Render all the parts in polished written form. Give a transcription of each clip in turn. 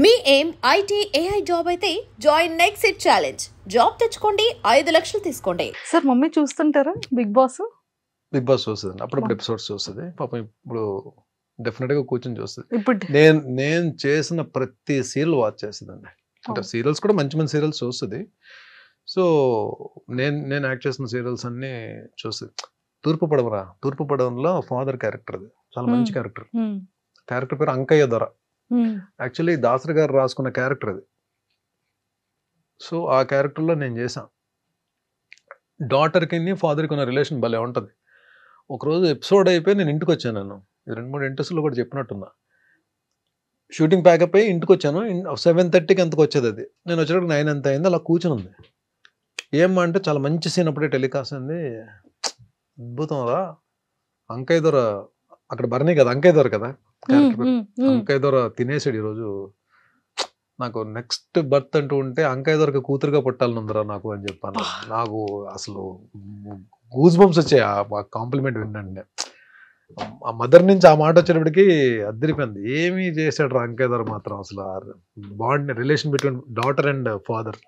మీ ఏం IT AI job అయితే join next it challenge. Job తెచ్చుకోండి, 5 లక్షలు తీసుకోండి. సార్ మమ్మీ చూస్తుంటారా బిగ్ బాస్? బిగ్ బాస్ చూస్తుంది, అప్పుడప్పుడు ఎపిసోడ్స్ చూస్తుంది. పాపం ఇప్పుడు డెఫినెట్ గా కూర్చొని చూస్తుంది. ఇప్పుడు నేను చేసిన ప్రతి సీరియల్ వాచ్ చేస్తుందండి. అంటే సీరియల్స్ కూడా మంచి మంచి సీరియల్స్ చూస్తుంది. సో నేను యాక్ట్ చేసిన సీరియల్స్ అన్ని చూస్తుంది. తూర్పు పడవలో ఫాదర్ క్యారెక్టర్, అది చాలా మంచి క్యారెక్టర్. క్యారెక్టర్ పేరు అంకయ్య దొర. యాక్చువల్లీ దాసరి గారు రాసుకున్న క్యారెక్టర్ అది. సో ఆ క్యారెక్టర్లో నేను చేశాను. డాటర్కి ఫాదర్కి ఉన్న రిలేషన్ భలే ఉంటుంది. ఒకరోజు ఎపిసోడ్ అయిపోయి నేను ఇంటికి వచ్చాను. నేను 2-3 ఇంట్రెస్ట్లో కూడా చెప్పినట్టున్నా. షూటింగ్ ప్యాకప్ అయ్యి ఇంటికి వచ్చాను. 7:30కి ఎంతకు వచ్చేది అది. నేను వచ్చేటప్పుడు 9 ఎంత అయింది. అలా కూర్చుని ఉంది. ఏమ్మా అంటే చాలా మంచి సీన్ అప్పుడే టెలికాస్ట్ అయింది. అద్భుతం రా, అంకయ్య దొర అక్కడ బర్నీ కదా, అంకయ్య దొర కదా క్యారెక్టర్. అంకయ్య దొర తినేసాడు ఈరోజు. నాకు నెక్స్ట్ బర్త్ అంటూ ఉంటే అంకయ్య దొరకి కూతురుగా పుట్టాలని ఉందిరా నాకు అని చెప్పాను. నాకు అసలు గూస్ బంప్స్ వచ్చాయి ఆ కాంప్లిమెంట్ వినండి. ఆ మదర్ నుంచి ఆ మాట వచ్చేటప్పటికి అద్దరిపోయింది. ఏమీ చేశాడు రా అంకయ్య దొర మాత్రం. అసలు bond relation between daughter and father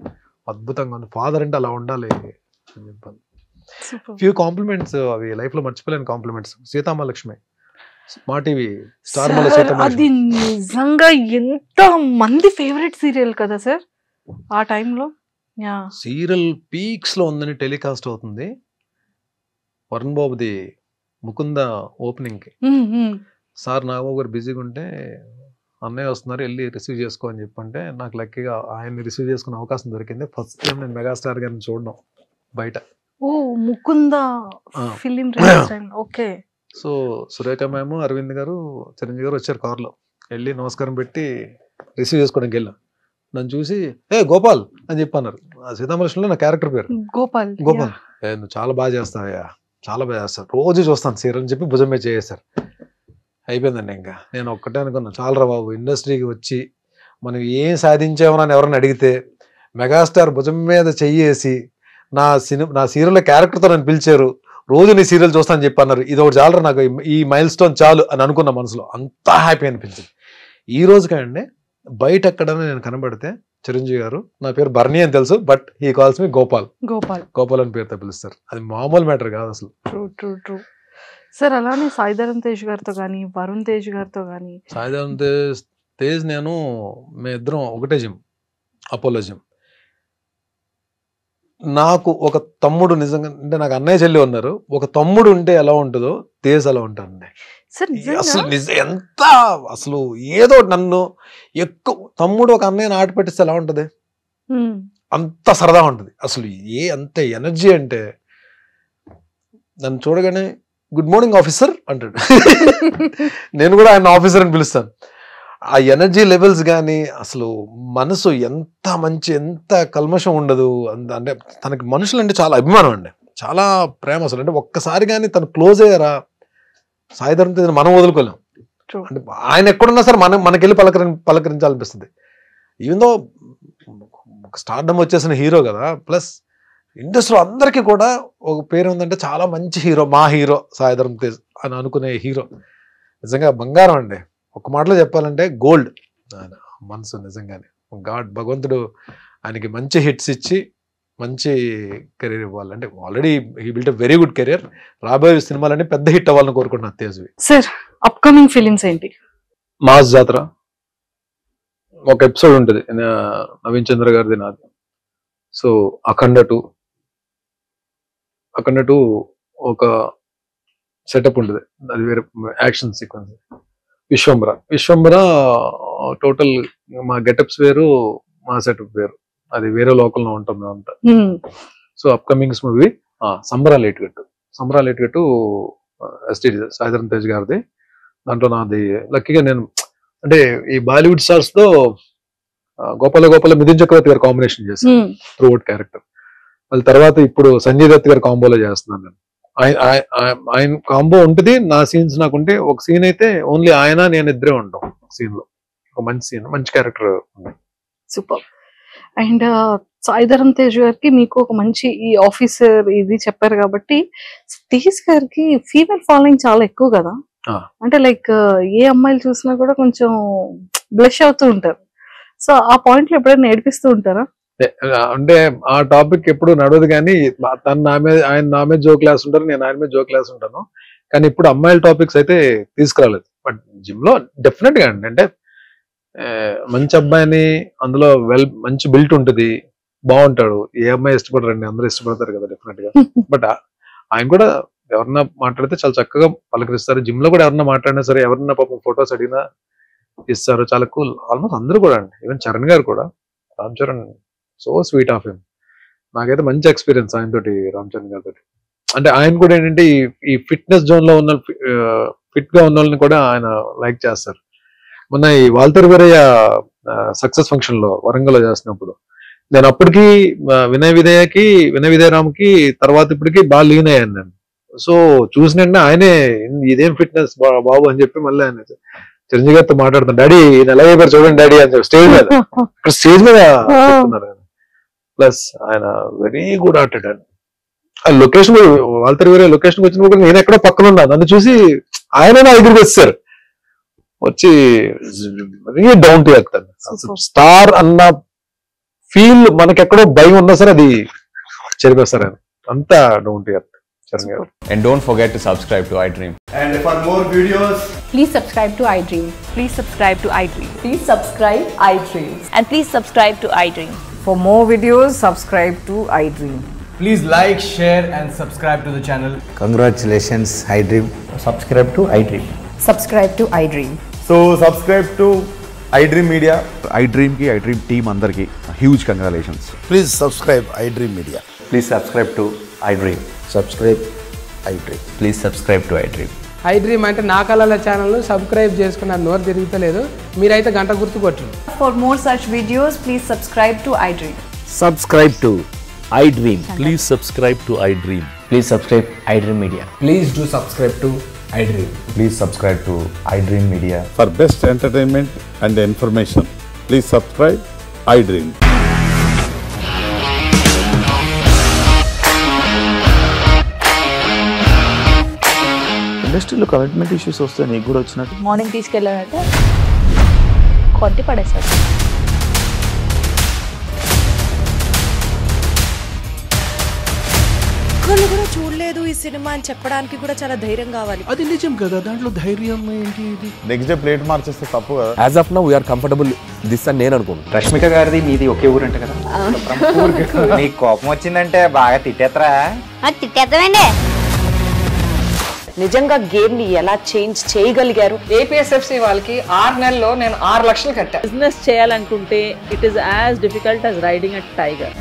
అద్భుతంగా ఉంది. ఫాదర్ అంటే అలా ఉండాలి అని చెప్పాను. ఫ్యూ కాంప్లిమెంట్స్, అవి లైఫ్ లో మర్చిపోలేని కాంప్లిమెంట్స్. సీతామహాలక్ష్మి మా టీవీ స్టార్ మాలో అది నిజంగా ఎంత మంది ఫేవరెట్ సీరియల్ కదా సార్ ఆ టైంలో. సీరియల్ పీక్స్ లో ఉందని టెలికాస్ట్ అవుతుంది. వరుణ్ బాబుది ముకుంద ఓపెనింగ్ కి సార్ నాగబాబు గారు బిజీగా ఉంటే అన్నయ్య వస్తున్నారు వెళ్ళి రిసీవ్ చేసుకో అని చెప్పంటే నాకు లక్కీగా ఆయన్ని రిసీవ్ చేసుకునే అవకాశం దొరికింది. ఫస్ట్ టైం నేను మెగాస్టార్ గారిని చూడడం బయట. Oh Mukunda film. Okay. So Surekha ma'am, Aravind గారు, చిరంజీవి గారు వచ్చారు కార్లో. వెళ్ళి నమస్కారం పెట్టి రిసీవ్ చేసుకోవడానికి వెళ్ళాం. నన్ను చూసి గోపాల్ అని చెప్పన్నారు. సీతామహాలక్ష్మిలో నా క్యారెక్టర్ పేరు గోపాల్. నువ్వు చాలా బాగా చేస్తావయ్యా, చాలా బాగా చేస్తాను, రోజు చూస్తాను సీరియల్ అని చెప్పి భుజం మీద చేసేసారు. అయిపోయిందండి. ఇంకా నేను ఒక్కటే అనుకున్నా, చాలరా బాబు ఇండస్ట్రీకి వచ్చి మనం ఏం సాధించామని ఎవరైనా అడిగితే మెగాస్టార్ భుజం మీద చెయ్యేసి నా సీరియల్ క్యారెక్టర్తో నన్ను పిలిచారు, రోజు నీ సీరియల్ చూస్తానని చెప్పి అన్నారు. ఇది ఒకటి చాలరా నాకు, ఈ మైల్ స్టోన్ చాలు అని అనుకున్న మనసులో. అంతా హ్యాపీ అనిపించింది. ఈ రోజు కండి బయట ఎక్కడైనా నేను కనబడితే చిరంజీవి గారు నా పేరు బర్నీ అని తెలుసు, బట్ హీ కాల్స్ మీ గోపాల్ అని పేరుతో పిలుస్తారు. అది మామూలు మ్యాటర్ కాదు అసలు. True sir. అలానే సాయిధరమ్ తేజ్ గారితో కానీ, వరుణ్ తేజ్ గారితో కానీ. సాయిధరమ్ తేజ్ నేను మీ ఇద్దరం ఒకటే జిమ్, అపోలో జిమ్. నాకు ఒక తమ్ముడు, నిజంగా అంటే నాకు అన్నయ్య చెల్లి ఉన్నారు. ఒక తమ్ముడు ఉంటే ఎలా ఉంటుందో తేజ్ అలా ఉంటానండి. అసలు ఎంత అసలు ఏదో నన్ను ఎక్కువ తమ్ముడు ఒక అన్నయ్యని ఆట పెట్టిస్తే ఎలా ఉంటది, అంత సరదా ఉంటుంది. అసలు అంత ఎనర్జీ అంటే నన్ను చూడగానే గుడ్ మార్నింగ్ ఆఫీసర్ అంటాడు. నేను కూడా ఆయన ఆఫీసర్ అని పిలుస్తాను. ఆ ఎనర్జీ లెవెల్స్ కానీ అసలు మనసు ఎంత మంచి, ఎంత కల్మషం ఉండదు. అంటే తనకి మనుషులు అంటే చాలా అభిమానం అండి, చాలా ప్రేమ. అసలు అంటే ఒక్కసారి కానీ తను క్లోజ్ అయ్యారా సాయిధరమ్ తేజ్ మనం వదులుకోలేం. అంటే ఆయన ఎక్కడున్నా సరే మనకెళ్ళి పలకరించాలనిపిస్తుంది. ఈవెన్ దో స్టార్డమ్ వచ్చేసిన హీరో కదా, ప్లస్ ఇండస్ట్రీలో అందరికీ కూడా ఒక పేరు ఉందంటే చాలా మంచి హీరో, మా హీరో సాయిధరమ్ తేజ్ అని అనుకునే హీరో. నిజంగా బంగారం అండి. ఒక మాటలో చెప్పాలంటే గోల్డ్. ఆయన మనసు నిజంగానే భగవంతుడు ఆయనకి మంచి హిట్స్ ఇచ్చి మంచి కెరీర్ ఇవ్వాలి. అంటే already he built a very good career. రాబోయే సినిమాలన్నీ పెద్ద హిట్ అవ్వాలని కోరుకుంటున్నాను తేజ్వి. సార్ అప్కమింగ్ ఫిలిమ్స్ ఏంటి? మాస్ జాతర ఒక ఎపిసోడ్ ఉంటుంది నవీన్ చంద్ర గారిది, నాది. సో అఖండ 2 ఒక సెటప్ ఉంటుంది, అది వేరే యాక్షన్ సీక్వెన్స్. విశ్వంబర టోటల్ మా గెటప్స్ వేరు, మా సెటప్ వేరు, అది వేరే లోకల్లో ఉంటాం మేమంతా. సో అప్కమింగ్స్ మూవీ సంబరాలు ఏటుగట్టు ఎస్టీడీ సాయిధరమ్ తేజ్ గారిది. దాంట్లో నాది లక్కీగా నేను అంటే ఈ బాలీవుడ్ స్టార్స్ తో గోపాల మిథున్ చక్రవర్తి గారు కాంబినేషన్ చేశాను త్రూ అవుట్ క్యారెక్టర్. వాళ్ళ తర్వాత ఇప్పుడు సంజయ్ దత్ గారు కాంబోలో చేస్తున్నాను నేను. ఆయన కాంబో ఉంటుంది. నా సీన్స్ నాకుంటే ఒక సీన్ అయితే ఓన్లీ ఆయన నేను ఇద్దరే ఉంటాం సీన్ లో. ఒక మంచి సీన్, మంచి character. Super. And Sai Dharam Tej గారికి మీకు ఒక మంచి ఈ ఆఫీసర్ ఇది చెప్పారు కాబట్టి, తేజ్ గారికి ఫీమేల్ ఫాలోయింగ్ చాలా ఎక్కువ కదా. అంటే లైక్ ఏ అమ్మాయిలు చూసినా కూడా కొంచెం బ్లష్ అవుతూ ఉంటారు. సో ఆ పాయింట్ లో ఎప్పుడైనా నేర్పిస్తూ ఉంటారా? అంటే ఆ టాపిక్ ఎప్పుడు నడవదు, కానీ తను నా మీద, ఆయన నా మీద జోక్ క్లాస్ ఉంటారు, నేను ఆయన మీద జోక్ క్లాస్ ఉంటాను. కానీ ఇప్పుడు అమ్మాయిల టాపిక్స్ అయితే తీసుకురాలేదు. బట్ జిమ్ లో డెఫినెట్ గా అండి, అంటే మంచి అబ్బాయిని, అందులో మంచి బిల్ట్ ఉంటుంది, బాగుంటాడు, ఏ అమ్మాయి ఇష్టపడరండి, అందరూ ఇష్టపడతారు కదా డెఫినెట్ గా. బట్ ఆయన కూడా ఎవరన్నా మాట్లాడితే చాలా చక్కగా పలకరిస్తారు. జిమ్ లో కూడా ఎవరన్నా మాట్లాడినా సరే, ఎవరన్నా పాపం ఫొటోస్ అడిగినా ఇస్తారు, చాలా కూల్. ఆల్మోస్ట్ అందరూ కూడా అండి, ఈవెన్ చరణ్ గారు కూడా, Ram Charan so sweet of him. నాకైతే మంచి ఎక్స్పీరియన్స్ ఆయన తోటి, రామ్ చరణ్ గారితో. అంటే ఆయన కూడా ఏంటంటే ఈ ఫిట్నెస్ జోన్ లో ఉన్న, ఫిట్ గా ఉన్న వాళ్ళని కూడా ఆయన లైక్ చేస్తారు. మొన్న ఈ వాల్తేరు వీరయ్య సక్సెస్ ఫంక్షన్ లో వరంగల్ లో చేస్తున్నప్పుడు నేను అప్పటికి వినయ విదయరామ్కి తర్వాత ఇప్పటికి బాగా లీన్ అయ్యాను నేను. సో చూసినంటే ఆయనే ఇదేం ఫిట్నెస్ బాబు అని చెప్పి మళ్ళీ ఆయన చిరంజీవి గారితో మాట్లాడుతాను, డాడీ ఈయన ఎలా అయిపోయారు చూడండి డాడీ అని చెప్పి స్టేజ్ మీద, ఇక్కడ స్టేజ్ మీద చెప్తున్నారు ఆయన. ప్లస్ ఆయన వెరీ గుడ్ ఆర్టిస్ట్ అండి. ఆ లొకేషన్, వాల్తేరు వీరయ్య లొకేషన్ వచ్చినప్పుడు నేను ఎక్కడో పక్కన ఉన్నా, నన్ను చూసి ఆయన నా దగ్గరికి వచ్చారు, వచ్చి వెరీ డౌన్ టు ఎర్త్ అండి. స్టార్ అన్న ఫీల్ మనకెక్కడో భయం ఉన్నా సరే అది చెరిపేస్తారు ఆయన, అంతా down to earth. And don't forget to subscribe to iDream. And for more videos, please subscribe to iDream. Please subscribe to iDream. Please subscribe iDream. And please subscribe to iDream. For more videos, subscribe to iDream. please like, share and subscribe to the channel. Congratulations, iDream. Subscribe to iDream. Subscribe to iDream. So subscribe to iDream Media. iDream ki iDream team andarki huge congratulations. Please subscribe iDream Media. Please subscribe to iDream. Subscribe iDream. Please subscribe to iDream. iDream అంటే నా కళల channel subscribe చేసుకున్న నోరు తిరుగుతలేదు, మీరైతే గంట గుర్తు కొట్టండి. For more such videos, please subscribe to iDream. Subscribe to iDream. Please subscribe to iDream. Please subscribe iDream Media. Please do subscribe to iDream. Please subscribe to iDream Media. For best entertainment and information, please subscribe iDream. ఇండస్ట్రీలో commitment issues వస్తే నీకు కూడా వచ్చినట్టు morning తీసుకెళ్ళాలంటే కొట్టి పడేసాడు. ఒక్కళ్ళు కూడా చూడలేదు ఈ సినిమా అని చెప్పడానికి కూడా చాలా ధైర్యం కావాలి. అది నిజం కదా, దాంట్లో ధైర్యం ఏంటి? ఇది నెక్స్ట్ డే ప్లేట్ మార్చేస్తే తప్పు కదా. As of now, we are comfortable this అని నేను అనుకుంటున్నాను. రష్మిక గారిది మీది ఒకే ఊరు అంట కదా. నీకు కోపం వచ్చిందంటే బాగా తిట్టేత్తరా? తిట్టేద్దామండి. నిజంగా గేమ్ ని ఎలా చేంజ్ చేయగలిగారు? ఏపీఎస్ఎఫ్సి వాళ్ళకి 6 నెలల్లో నేను 6 లక్షలు కట్టా. బిజినెస్ చేయాలనుకుంటే it is as difficult as riding a tiger.